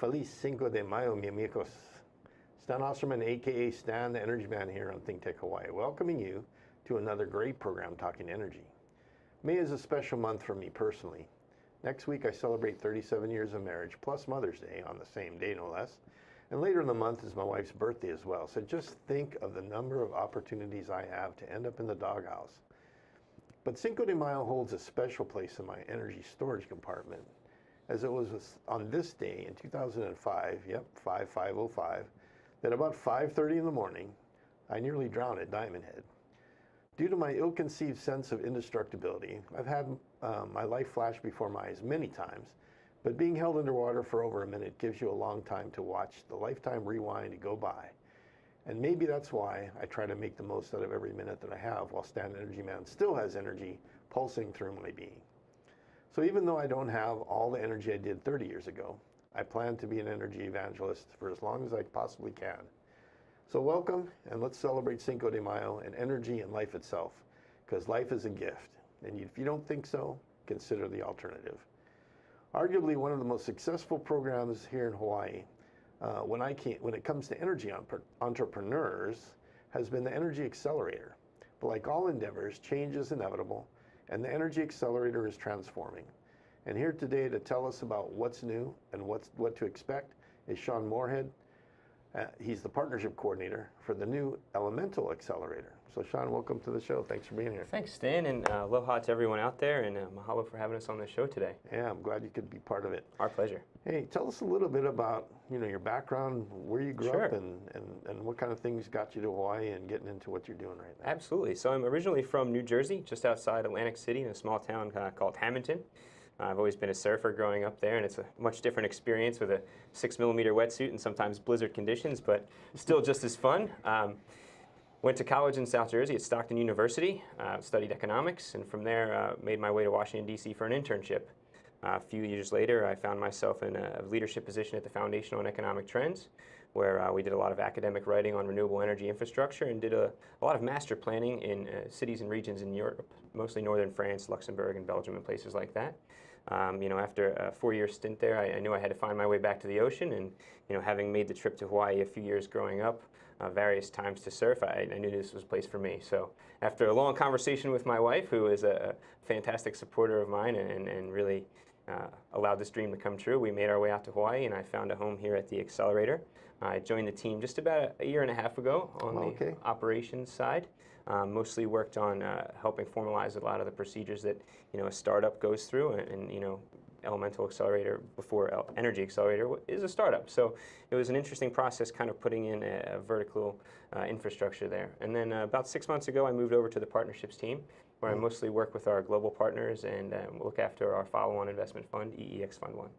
Feliz Cinco de Mayo, mi amigos. Stan Osserman, aka Stan, the Energy Man here on ThinkTech Hawaii, welcoming you to another great program talking energy. May is a special month for me personally. Next week I celebrate 37 years of marriage, plus Mother's Day on the same day, no less. And later in the month is my wife's birthday as well. So just think of the number of opportunities I have to end up in the doghouse. But Cinco de Mayo holds a special place in my energy storage compartment, as it was on this day in 2005, yep, 5505, that about 5:30 in the morning, I nearly drowned at Diamond Head. Due to my ill-conceived sense of indestructibility, I've had my life flash before my eyes many times, but being held underwater for over a minute gives you a long time to watch the lifetime rewind go by. And maybe that's why I try to make the most out of every minute that I have while Stan Energy Man still has energy pulsing through my being. So even though I don't have all the energy I did 30 years ago, I plan to be an energy evangelist for as long as I possibly can. So welcome, and let's celebrate Cinco de Mayo and energy and life itself, because life is a gift. And if you don't think so, consider the alternative. Arguably one of the most successful programs here in Hawaii when it comes to energy entrepreneurs has been the Energy Accelerator. But like all endeavors, change is inevitable, and the Energy Accelerator is transforming. And here today to tell us about what's new and what to expect is Shawn Moorhead. He's the partnership coordinator for the new Elemental Accelerator. So Shawn, welcome to the show. Thanks for being here. Thanks, Stan, and aloha to everyone out there, and mahalo for having us on the show today. Yeah, I'm glad you could be part of it. Our pleasure. Hey, tell us a little bit about your background, where you grew up, and what kind of things got you to Hawaii and getting into what you're doing right now. Absolutely. So I'm originally from New Jersey, just outside Atlantic City, in a small town called Hamilton. I've always been a surfer growing up there, and it's a much different experience with a 6mm wetsuit and sometimes blizzard conditions, but still just as fun. Went to college in South Jersey at Stockton University, studied economics, and from there made my way to Washington, D.C. for an internship. A few years later, I found myself in a leadership position at the Foundation on Economic Trends, where we did a lot of academic writing on renewable energy infrastructure and did a lot of master planning in cities and regions in Europe, mostly northern France, Luxembourg, and Belgium, and places like that. After a 4-year stint there, I knew I had to find my way back to the ocean, and having made the trip to Hawaii a few years growing up, various times to surf, I knew this was a place for me. So after a long conversation with my wife, who is a fantastic supporter of mine and really allowed this dream to come true, we made our way out to Hawaii, and I found a home here at the Excelerator. I joined the team just about a year and a half ago on the operations side. Mostly worked on helping formalize a lot of the procedures that a startup goes through, and Elemental Accelerator before Energy Accelerator is a startup. So it was an interesting process, kind of putting in a vertical infrastructure there. And then about 6 months ago, I moved over to the partnerships team, where I mostly work with our global partners and look after our follow-on investment fund, EEX Fund 1.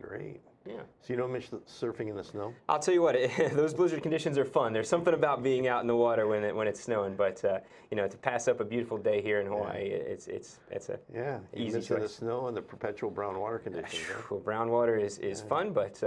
Great. Yeah. So you don't miss surfing in the snow? I'll tell you what, those blizzard conditions are fun. There's something about being out in the water when it's snowing, but to pass up a beautiful day here in Hawaii, it's a easy choice. The snow and the perpetual brown water conditions. Well, brown water is fun, but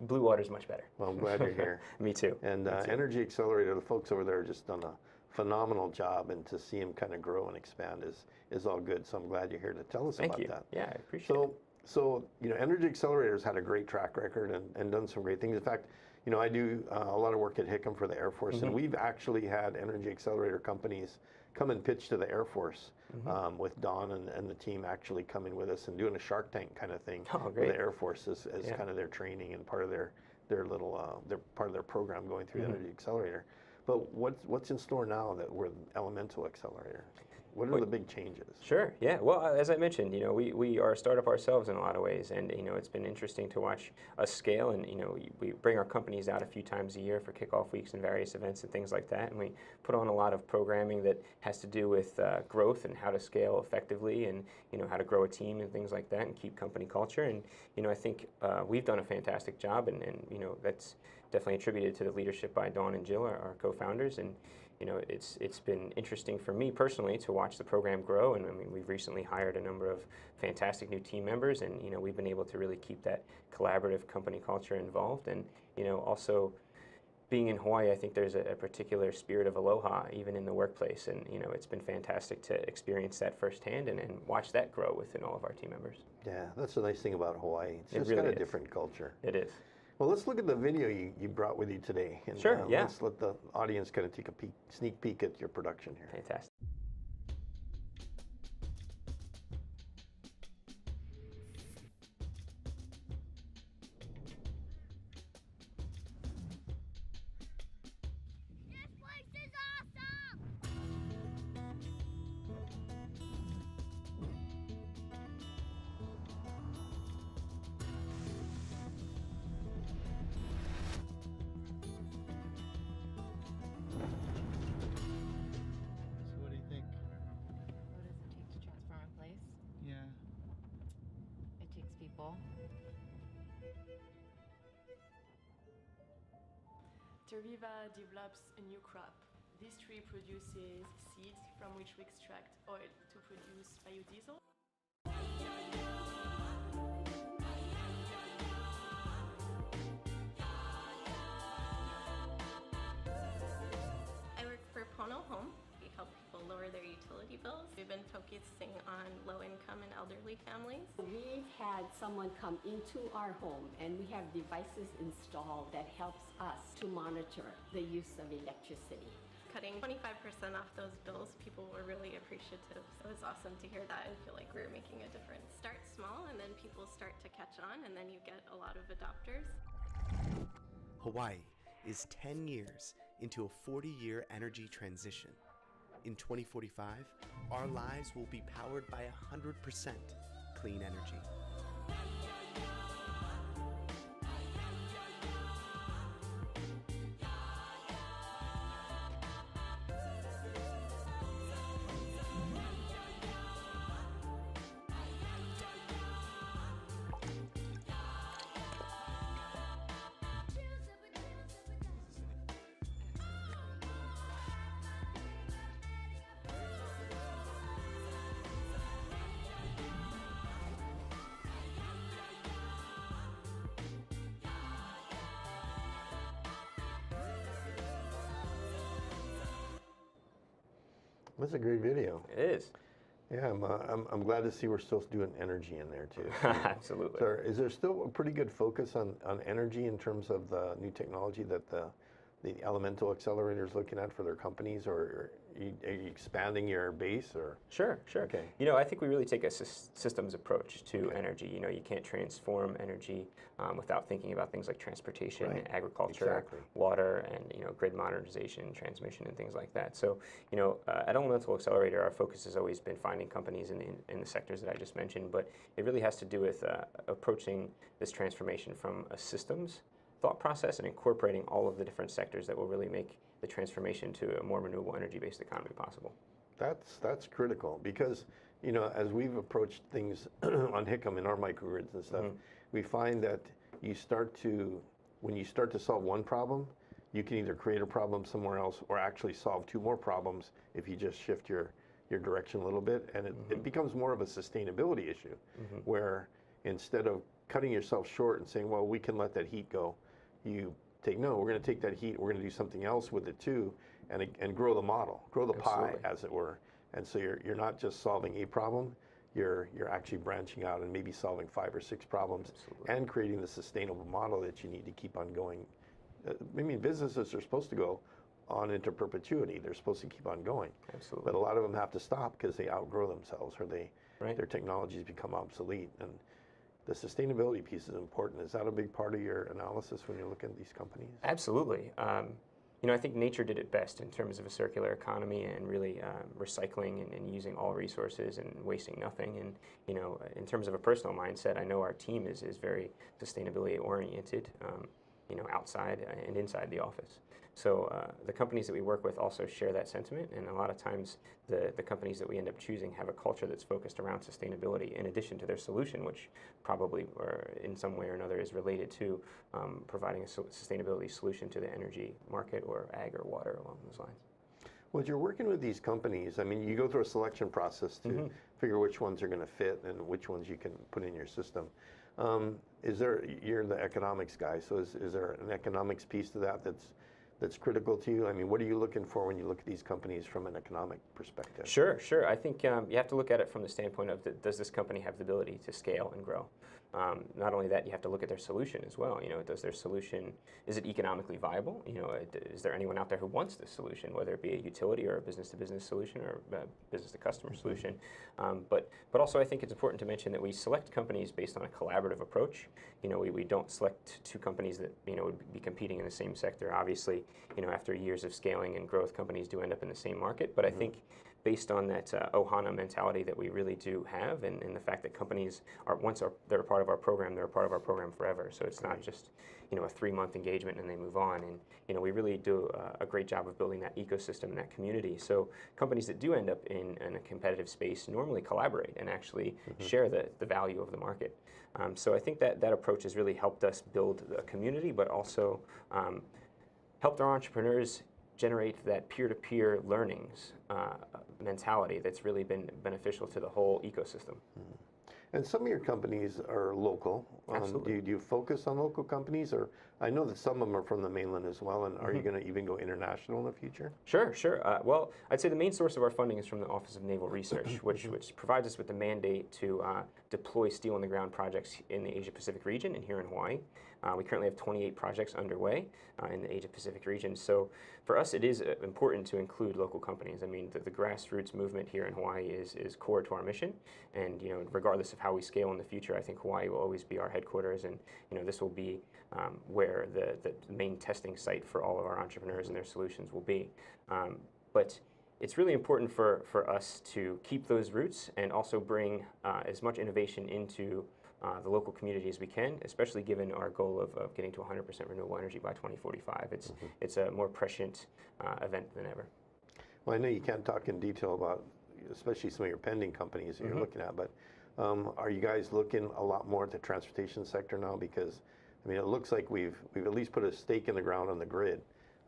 blue water is much better. Well, I'm glad you're here. Me too. And Me too. Energy Accelerator, the folks over there have just done a phenomenal job, and to see them kind of grow and expand is all good. So I'm glad you're here to tell us about that. Yeah, I appreciate it. So, Energy Accelerators had a great track record and done some great things. In fact, I do a lot of work at Hickam for the Air Force, and we've actually had Energy Accelerator companies come and pitch to the Air Force with Don and the team actually coming with us and doing a Shark Tank kind of thing with the Air Force as kind of their training and part of their little part of their program going through the Energy Accelerator. But what's in store now that we're Elemental Accelerator? What are the big changes? Sure, yeah. Well, as I mentioned, we are a startup ourselves in a lot of ways, and it's been interesting to watch us scale, and we bring our companies out a few times a year for kickoff weeks and various events and things like that, and we put on a lot of programming that has to do with growth and how to scale effectively, and how to grow a team and things like that, and keep company culture, and I think we've done a fantastic job, and that's definitely attributed to the leadership by Dawn and Jill, our co-founders, and it's been interesting for me personally to watch the program grow, and we've recently hired a number of fantastic new team members, and we've been able to really keep that collaborative company culture involved, and also being in Hawaii, I think there's a particular spirit of aloha even in the workplace, and it's been fantastic to experience that firsthand and watch that grow within all of our team members. Yeah, that's the nice thing about Hawaii. It's just really got a different culture. It is. Well, let's look at the video you brought with you today. And, Sure, yeah. Let's let the audience kind of take a sneak peek at your production here. Fantastic. So what do you think? What does it take to transform a place? Yeah. It takes people. Terviva develops a new crop. This tree produces seeds from which we extract oil to produce biodiesel. I work for Pono Home. We help people lower their utility bills. We've been focusing on low-income and elderly families. We've had someone come into our home and we have devices installed that helps us to monitor the use of electricity. Cutting 25% off those bills, people were really appreciative. So it was awesome to hear that and feel like we were making a difference. Start small and then people start to catch on and then you get a lot of adopters. Hawaii is 10 years into a 40-year energy transition. In 2045, our lives will be powered by 100% clean energy. That's a great video. It is. Yeah, I'm glad to see we're still doing energy in there too. Absolutely. So is there still a pretty good focus on energy in terms of the new technology that the Elemental Accelerator is looking at for their companies, or are you expanding your base, or? Sure, sure. Okay. You know, I think we really take a systems approach to energy. You know, you can't transform energy without thinking about things like transportation, Right. Agriculture, Exactly. water, and, you know, grid modernization, transmission, and things like that. So, you know, at Elemental Accelerator, our focus has always been finding companies in the sectors that I just mentioned, but it really has to do with approaching this transformation from a systems thought process and incorporating all of the different sectors that will really make the transformation to a more renewable energy-based economy possible. That's critical, because, you know, as we've approached things on Hickam in our microgrids and stuff, we find that when you start to solve one problem, you can either create a problem somewhere else or actually solve two more problems if you just shift your direction a little bit, and it becomes more of a sustainability issue, where instead of cutting yourself short and saying, well, we can let that heat go, you take, no, we're going to take that heat, we're going to do something else with it too, and grow the model, grow the pie, as it were. And so you're not just solving a problem, you're actually branching out and maybe solving 5 or 6 problems, and creating the sustainable model that you need to keep on going. I mean, businesses are supposed to go on into perpetuity. They're supposed to keep on going. Absolutely. But a lot of them have to stop because they outgrow themselves, or Right. their technologies become obsolete. And the sustainability piece is important. Is that a big part of your analysis when you're looking at these companies? Absolutely. You know, I think nature did it best in terms of a circular economy and really recycling and using all resources and wasting nothing. And, you know, in terms of a personal mindset, I know our team is very sustainability oriented, you know, outside and inside the office. So the companies that we work with also share that sentiment, and a lot of times the companies that we end up choosing have a culture that's focused around sustainability in addition to their solution, which probably or in some way or another is related to providing a sustainability solution to the energy market or ag or water along those lines. Well, you're working with these companies. I mean, you go through a selection process to figure which ones are going to fit and which ones you can put in your system. You're the economics guy, so is there an economics piece to that that's critical to you? I mean, what are you looking for when you look at these companies from an economic perspective? Sure. I think you have to look at it from the standpoint of does this company have the ability to scale and grow? Not only that, you have to look at their solution as well. Does their solution, is it economically viable? Is there anyone out there who wants this solution, whether it be a utility or a business-to-business solution or a business-to-customer solution? But also, I think it's important to mention that we select companies based on a collaborative approach. We don't select two companies that would be competing in the same sector. Obviously, after years of scaling and growth, companies do end up in the same market. But I think based on that Ohana mentality that we really do have, and the fact that companies they're a part of our program, they're a part of our program forever. So it's not just a 3-month engagement and they move on. And we really do a great job of building that ecosystem and that community. So companies that do end up in a competitive space normally collaborate and actually share the value of the market. So I think that approach has really helped us build a community, but also helped our entrepreneurs generate that peer-to-peer learnings mentality that's really been beneficial to the whole ecosystem. And some of your companies are local. Absolutely. Do you focus on local companies, or I know that some of them are from the mainland as well, and are you going to even go international in the future? Sure. Well, I'd say the main source of our funding is from the Office of Naval Research, which provides us with the mandate to deploy steel-on-the-ground projects in the Asia-Pacific region and here in Hawaii. We currently have 28 projects underway in the Asia-Pacific region. So for us, it is important to include local companies. I mean, the grassroots movement here in Hawaii is core to our mission. And regardless of how we scale in the future, I think Hawaii will always be our headquarters, and this will be where the main testing site for all of our entrepreneurs and their solutions will be. But it's really important for us to keep those roots and also bring as much innovation into the local community as we can, especially given our goal of getting to 100% renewable energy by 2045. It's a more prescient event than ever. Well, I know you can't talk in detail about, especially some of your pending companies that you're looking at, but are you guys looking a lot more at the transportation sector now? Because, I mean, it looks like we've at least put a stake in the ground on the grid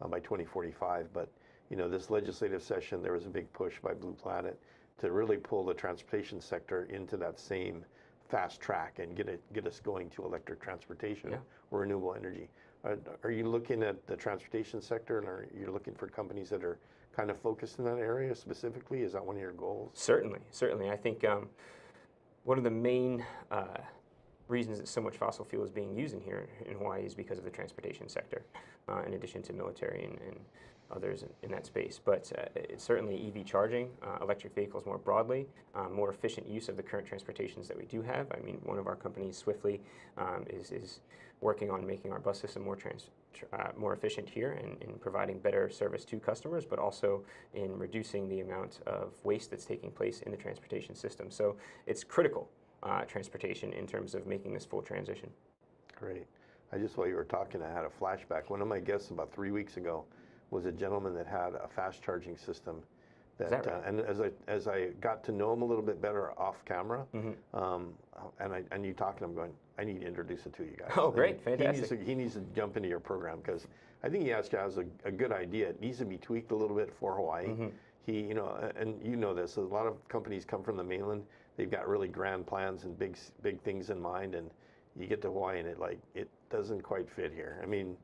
by 2045, but this legislative session, there was a big push by Blue Planet to really pull the transportation sector into that same fast track and get us going to electric transportation or renewable energy. Are you looking at the transportation sector, and are you looking for companies that are kind of focused in that area specifically? Is that one of your goals? Certainly. I think one of the main reasons that so much fossil fuel is being used here in Hawaii is because of the transportation sector, in addition to military and others in that space. But it's certainly EV charging, electric vehicles more broadly, more efficient use of the current transportations that we do have. I mean, one of our companies, Swiftly, is working on making our bus system more efficient here and providing better service to customers, but also in reducing the amount of waste that's taking place in the transportation system. So it's critical, transportation, in terms of making this full transition. Great. While you were talking, I had a flashback. One of my guests about 3 weeks ago was a gentleman that had a fast charging system. Is that right? And as I got to know him a little bit better off camera, and you talking, I'm going, I need to introduce it to you guys. Oh, great, fantastic. He needs to jump into your program, because I think he actually has a good idea. It needs to be tweaked a little bit for Hawaii. He, and this, a lot of companies come from the mainland. They've got really grand plans and big things in mind, and you get to Hawaii and it doesn't quite fit here. I mean,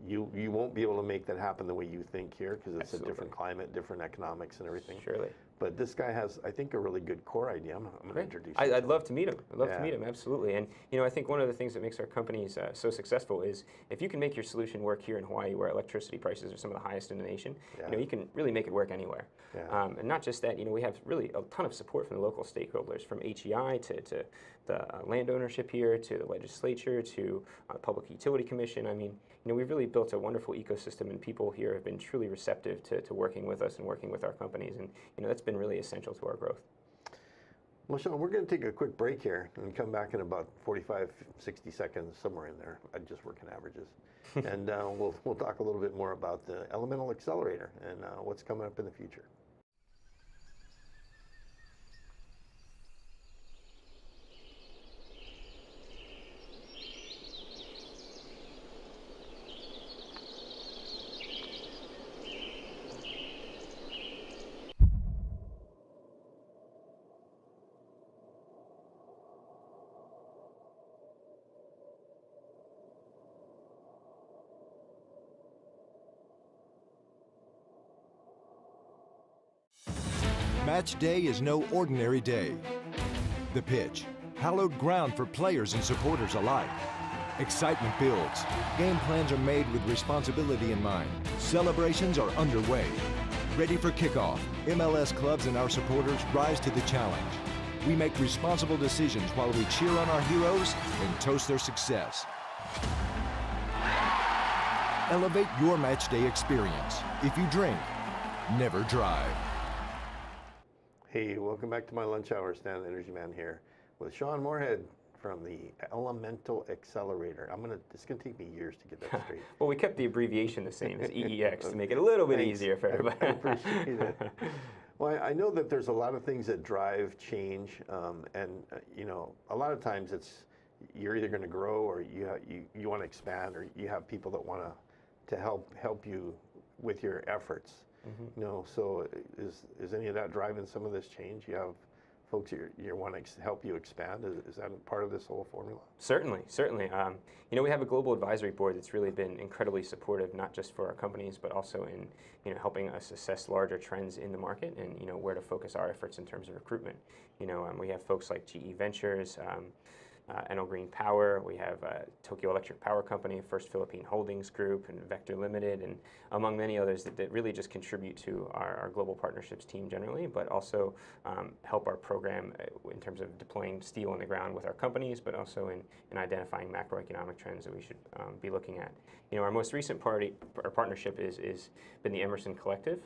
you won't be able to make that happen the way you think here, because it's a different climate, different economics and everything. Surely. But this guy has, I think, a really good core idea. I'm going to introduce you. I'd love to meet him. I'd love to meet him, absolutely. And I think one of the things that makes our companies so successful is if you can make your solution work here in Hawaii, where electricity prices are some of the highest in the nation, you can really make it work anywhere. And not just that, we have really a ton of support from the local stakeholders, from HEI to the land ownership here, to the legislature, to the Public Utility Commission. I mean, we've really built a wonderful ecosystem, and people here have been truly receptive to working with us and working with our companies. And that's been really essential to our growth. Well, Shawn, we're going to take a quick break here and come back in about 45, 60 seconds, somewhere in there. I just work in averages. And we'll talk a little bit more about the Elemental Accelerator and what's coming up in the future. Match day is no ordinary day. The pitch, hallowed ground for players and supporters alike. Excitement builds. Game plans are made with responsibility in mind. Celebrations are underway. Ready for kickoff, MLS clubs and our supporters rise to the challenge. We make responsible decisions while we cheer on our heroes and toast their success. Elevate your match day experience. If you drink, never drive. Hey, welcome back to my lunch hour. Stan the Energy Man here with Shawn Moorhead from the Elemental Accelerator. It's gonna take me years to get that straight. Well, we kept the abbreviation the same as EEX to make it a little bit easier for everybody. I appreciate it. Well, I know that there's a lot of things that drive change, and you know, a lot of times you're either going to grow or you want to expand, or you have people that want to help you with your efforts. You know, so is any of that driving some of this change? You have folks you want to help you expand. Is that part of this whole formula? Certainly. You know, we have a global advisory board that's really been incredibly supportive, not just for our companies, but also in, you know, helping us assess larger trends in the market and, you know, where to focus our efforts in terms of recruitment. You know, we have folks like GE Ventures, Enel Green Power, we have Tokyo Electric Power Company, First Philippine Holdings Group, and Vector Limited, and among many others that really just contribute to our global partnerships team generally, but also help our program in terms of deploying steel on the ground with our companies, but also in identifying macroeconomic trends that we should be looking at. You know, our most recent partnership is been the Emerson Collective.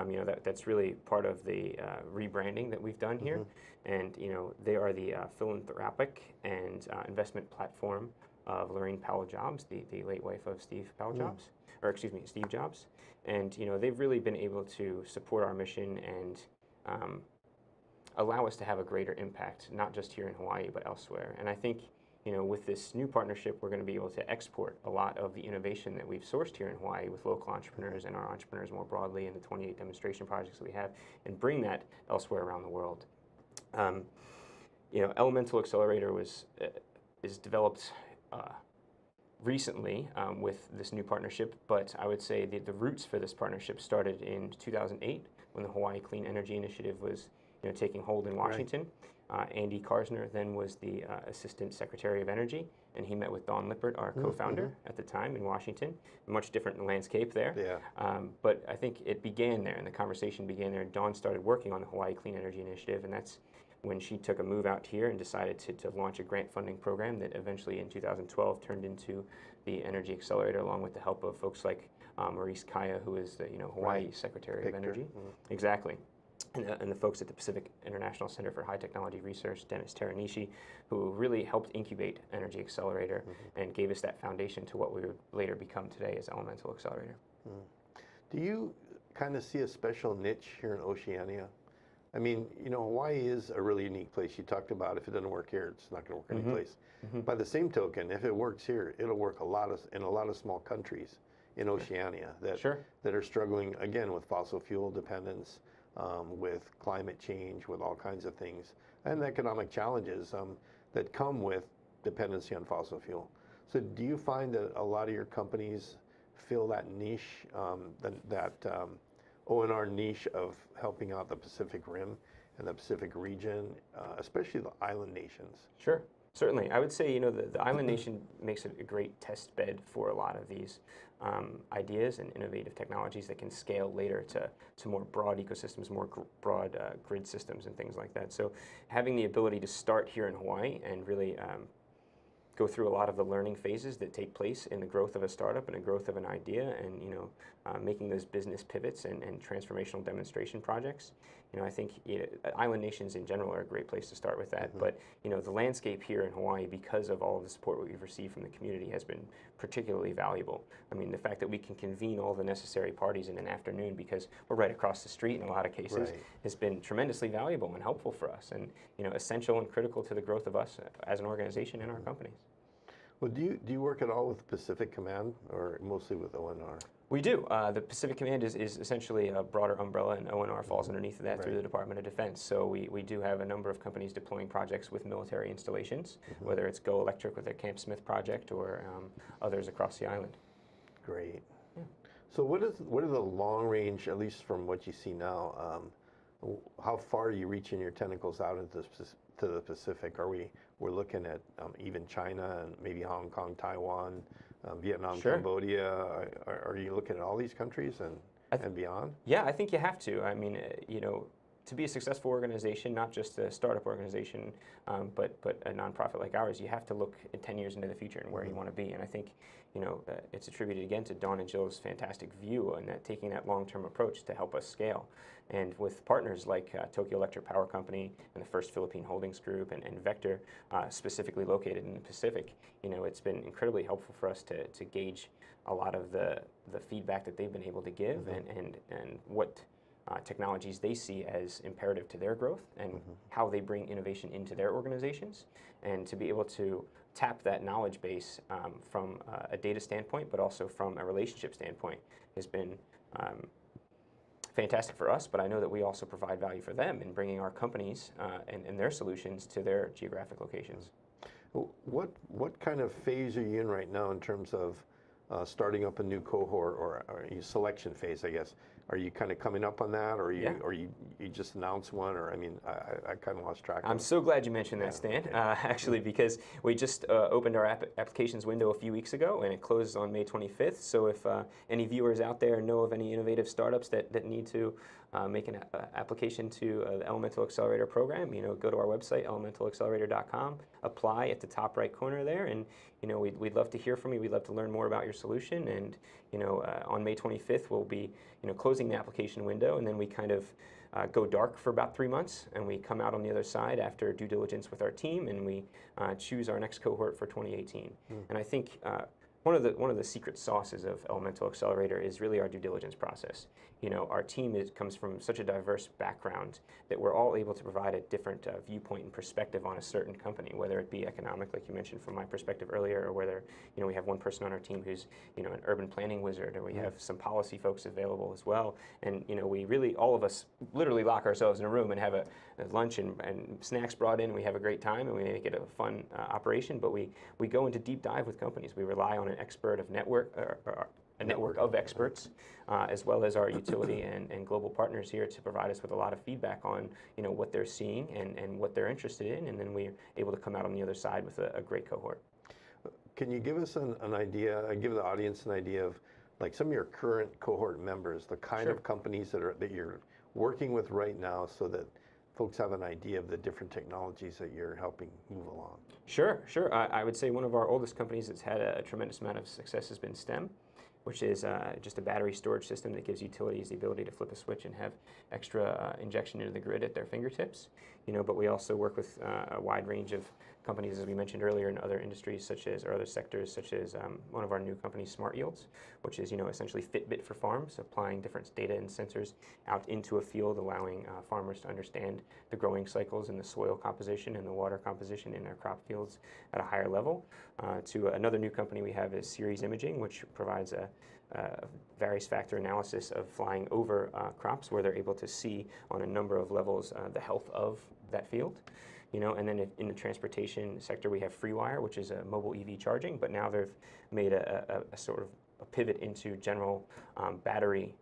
You know, that's really part of the rebranding that we've done here. And, you know, they are the philanthropic and investment platform of Lorraine Powell Jobs, the late wife of Steve Powell Jobs, or excuse me, Steve Jobs. And, you know, they've really been able to support our mission and allow us to have a greater impact, not just here in Hawaii, but elsewhere. And I think, you know, with this new partnership, we're going to be able to export a lot of the innovation that we've sourced here in Hawaii with local entrepreneurs and our entrepreneurs more broadly, and the 28 demonstration projects that we have, and bring that elsewhere around the world. You know, Elemental Accelerator is developed recently with this new partnership, but I would say the roots for this partnership started in 2008 when the Hawaii Clean Energy Initiative was, you know, taking hold in Washington. Right. Andy Karsner then was the Assistant Secretary of Energy, and he met with Don Lippert, our co-founder at the time in Washington. A much different landscape there. Yeah. But I think it began there, and the conversation began there. Don started working on the Hawaii Clean Energy Initiative, and that's when she took a move out here and decided to launch a grant funding program that eventually in 2012 turned into the Energy Accelerator, along with the help of folks like Maurice Kaya, who is the Hawaii Secretary of Energy. Exactly. And the folks at the Pacific International Center for High Technology Research, Dennis Teranishi, who really helped incubate Energy Accelerator and gave us that foundation to what we would later become today as Elemental Accelerator. Do you kind of see a special niche here in Oceania? I mean, you know, Hawaii is a really unique place. You talked about if it doesn't work here, it's not going to work anyplace. By the same token, if it works here, it'll work in a lot of small countries in Oceania that are struggling, again, with fossil fuel dependence, with climate change, with all kinds of things, and economic challenges that come with dependency on fossil fuel. So do you find that a lot of your companies fill that niche, that O&R niche of helping out the Pacific Rim and the Pacific region, especially the island nations? Sure. Certainly. I would say, you know, the island nation makes it a great test bed for a lot of these ideas and innovative technologies that can scale later to more broad ecosystems, more broad grid systems and things like that. So having the ability to start here in Hawaii and really go through a lot of the learning phases that take place in the growth of a startup and the growth of an idea, and, you know, making those business pivots and transformational demonstration projects. You know, I think island nations in general are a great place to start with that. But, you know, the landscape here in Hawaii, because of all of the support we've received from the community, has been particularly valuable. I mean, the fact that we can convene all the necessary parties in an afternoon because we're right across the street in a lot of cases has been tremendously valuable and helpful for us, and, you know, essential and critical to the growth of us as an organization and our companies. Well, do you work at all with Pacific Command, or mostly with O&R? We do. The Pacific Command is essentially a broader umbrella, and O&R falls underneath that through the Department of Defense. So we do have a number of companies deploying projects with military installations, whether it's Go Electric with their Camp Smith project or others across the island. Great. Yeah. So what are the long range, at least from what you see now, how far are you reaching your tentacles out into the Pacific? Are we we're looking at even China and maybe Hong Kong, Taiwan, Vietnam, Sure. Cambodia. Are you looking at all these countries and beyond? Yeah, I think you have to. I mean, to be a successful organization, not just a startup organization, but a nonprofit like ours, you have to look 10 years into the future and where you want to be. And I think, it's attributed again to Dawn and Jill's fantastic view and that taking that long-term approach to help us scale. And with partners like Tokyo Electric Power Company and the First Philippine Holdings Group and Vector, specifically located in the Pacific, it's been incredibly helpful for us to gauge a lot of the feedback that they've been able to give and what technologies they see as imperative to their growth and how they bring innovation into their organizations, and to be able to tap that knowledge base from a data standpoint, but also from a relationship standpoint, has been fantastic for us. But I know that we also provide value for them in bringing our companies and their solutions to their geographic locations. What kind of phase are you in right now in terms of starting up a new cohort or selection phase, I guess? Are you kind of coming up on that, or you just announced one, or I kind of lost track. I'm so glad you mentioned that, Stan. Actually, because we just opened our applications window a few weeks ago, and it closes on May 25th. So if any viewers out there know of any innovative startups that need to make an application to the Elemental Accelerator program, go to our website, elementalaccelerator.com, apply at the top right corner there, and we'd love to hear from you. We'd love to learn more about your solution. And on May 25th, we'll be closing the application window, and then we kind of go dark for about 3 months, and we come out on the other side after due diligence with our team, and we choose our next cohort for 2018. And I think one of the secret sauces of Elemental Accelerator is really our due diligence process. Our team comes from such a diverse background that we're all able to provide a different viewpoint and perspective on a certain company, whether it be economic, like you mentioned from my perspective earlier, or whether we have one person on our team who's an urban planning wizard, or we have some policy folks available as well. And we really, all of us, literally lock ourselves in a room and have a lunch and snacks brought in. And we have a great time, and we make it a fun operation. But we go into deep dive with companies. We rely on an expert of network, or a network of experts, as well as our utility and global partners here to provide us with a lot of feedback on what they're seeing and what they're interested in, and then we're able to come out on the other side with a great cohort. Can you give us an idea, give the audience an idea of like some of your current cohort members, the kind of companies that you're working with right now, so that folks have an idea of the different technologies that you're helping move along? Sure. I would say one of our oldest companies that's had a tremendous amount of success has been STEM, which is just a battery storage system that gives utilities the ability to flip a switch and have extra injection into the grid at their fingertips. But we also work with a wide range of companies, as we mentioned earlier, in other industries or other sectors, such as one of our new companies, Smart Yields, which is essentially Fitbit for farms, applying different data and sensors out into a field, allowing farmers to understand the growing cycles and the soil composition and the water composition in their crop fields at a higher level. To another new company we have is Series Imaging, which provides a various factor analysis of flying over crops, where they're able to see on a number of levels the health of that field. And then in the transportation sector, we have FreeWire, which is a mobile EV charging, but now they've made a sort of a pivot into general battery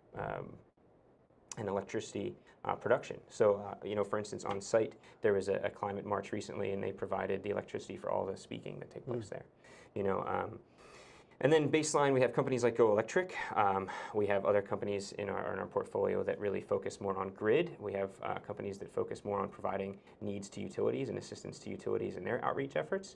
and electricity production. So, for instance, on site, there was a climate march recently, and they provided the electricity for all the speaking that take place there. And then baseline, we have companies like Go Electric. We have other companies in our portfolio that really focus more on grid. We have companies that focus more on providing needs to utilities and assistance to utilities in their outreach efforts.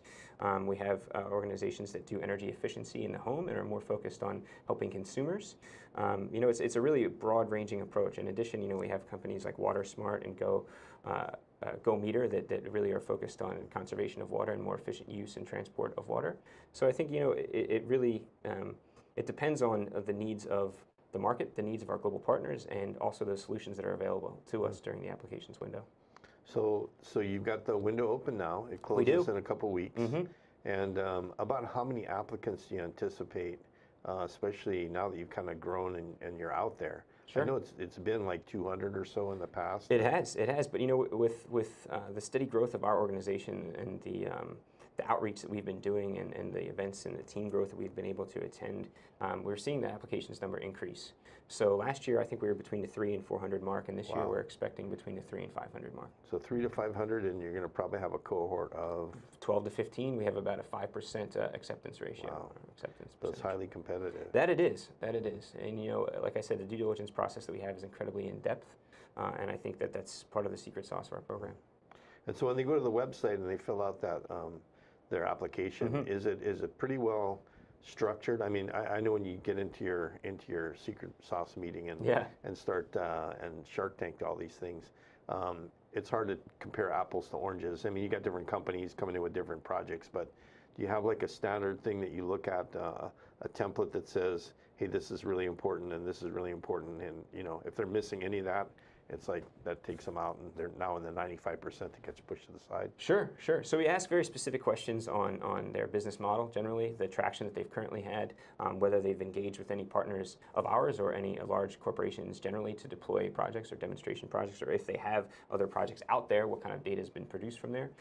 We have organizations that do energy efficiency in the home and are more focused on helping consumers. It's a really broad-ranging approach. In addition, we have companies like WaterSmart and Go Meter that really are focused on conservation of water and more efficient use and transport of water. So I think it really it depends on the needs of the market, the needs of our global partners, and also the solutions that are available to us during the applications window. So you've got the window open now. It closes in a couple weeks. And about how many applicants do you anticipate, especially now that you've kind of grown and you're out there? Sure. I know it's been like 200 or so in the past. It has. But with the steady growth of our organization and the outreach that we've been doing and the events and the team growth that we've been able to attend, we're seeing the applications number increase. So last year, I think we were between the 300 and 400 mark, and this year we're expecting between the 300 and 500 mark. So 300 to 500, and you're going to probably have a cohort of 12 to 15. We have about a 5% acceptance ratio. Wow. Acceptance So it's percentage. highly competitive. That it is. And you know, like I said, the due diligence process that we have is incredibly in depth, and I think that that's part of the secret sauce of our program. And so when they go to the website and they fill out that their application, is it pretty well structured? I mean, I know when you get into your secret sauce meeting and start and Shark Tank all these things, it's hard to compare apples to oranges. I mean, you got different companies coming in with different projects, but do you have like a standard thing that you look at, a template that says, hey, this is really important and this is really important, and you know, if they're missing any of that, it's like that takes them out, and they're now in the 95% that gets pushed to the side. Sure. So we ask very specific questions on their business model, generally, the traction that they've currently had, whether they've engaged with any partners of ours or any large corporations generally to deploy projects or demonstration projects, or if they have other projects out there, what kind of data has been produced from there.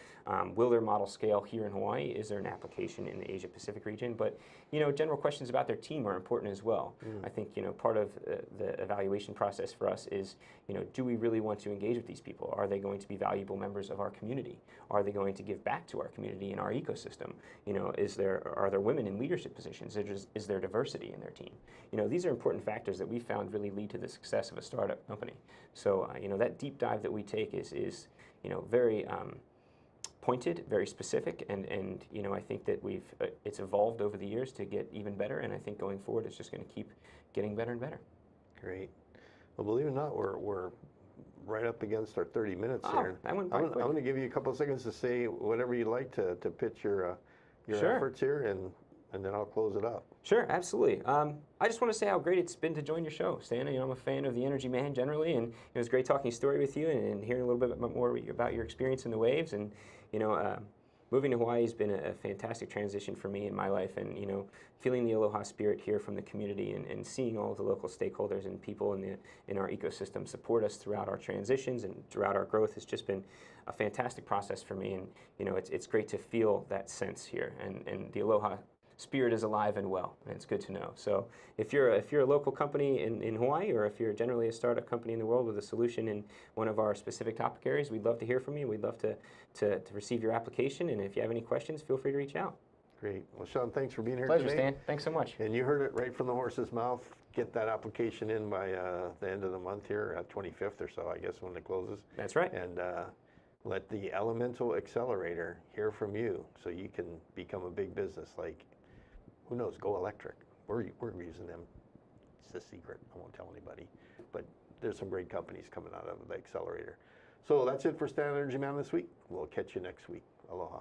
Will their model scale here in Hawaii? Is there an application in the Asia Pacific region? But you know, general questions about their team are important as well. I think, you know, part of the evaluation process for us is, you know, do we really want to engage with these people? Are they going to be valuable members of our community? Are they going to give back to our community and our ecosystem? You know, are there women in leadership positions? Is there diversity in their team? You know, these are important factors that we found really lead to the success of a startup company. So, you know, that deep dive that we take is you know, very pointed, very specific, and you know, I think that it's evolved over the years to get even better, and I think going forward it's just going to keep getting better and better. Great. Well, believe it or not, we're right up against our 30 minutes here. That went I'm quite quick. going to give you a couple of seconds to say whatever you'd like to pitch your Sure. efforts here, and then I'll close it up. Sure, absolutely. I just want to say how great it's been to join your show, Stan. You know, I'm a fan of the Energy Man generally, and it was great talking story with you and hearing a little bit more about your experience in the waves. And you know, moving to Hawaii has been a fantastic transition for me in my life, and you know, feeling the aloha spirit here from the community and seeing all of the local stakeholders and people in our ecosystem support us throughout our transitions and throughout our growth has just been a fantastic process for me. And you know, it's great to feel that sense here, and the aloha spirit is alive and well, and it's good to know. So if you're a local company in Hawaii, or if you're generally a startup company in the world with a solution in one of our specific topic areas, we'd love to hear from you. We'd love to receive your application, and if you have any questions, feel free to reach out. Great. Well, Shawn, thanks for being here Pleasure, today. Stan. Thanks so much. And you heard it right from the horse's mouth. Get that application in by the end of the month here, 25th or so, I guess, when it closes. That's right. And let the Elemental Accelerator hear from you so you can become a big business. Like, who knows, go electric. We're using them. It's a secret. I won't tell anybody. But there's some great companies coming out of the Accelerator. So that's it for Stan Energy Man this week. We'll catch you next week. Aloha.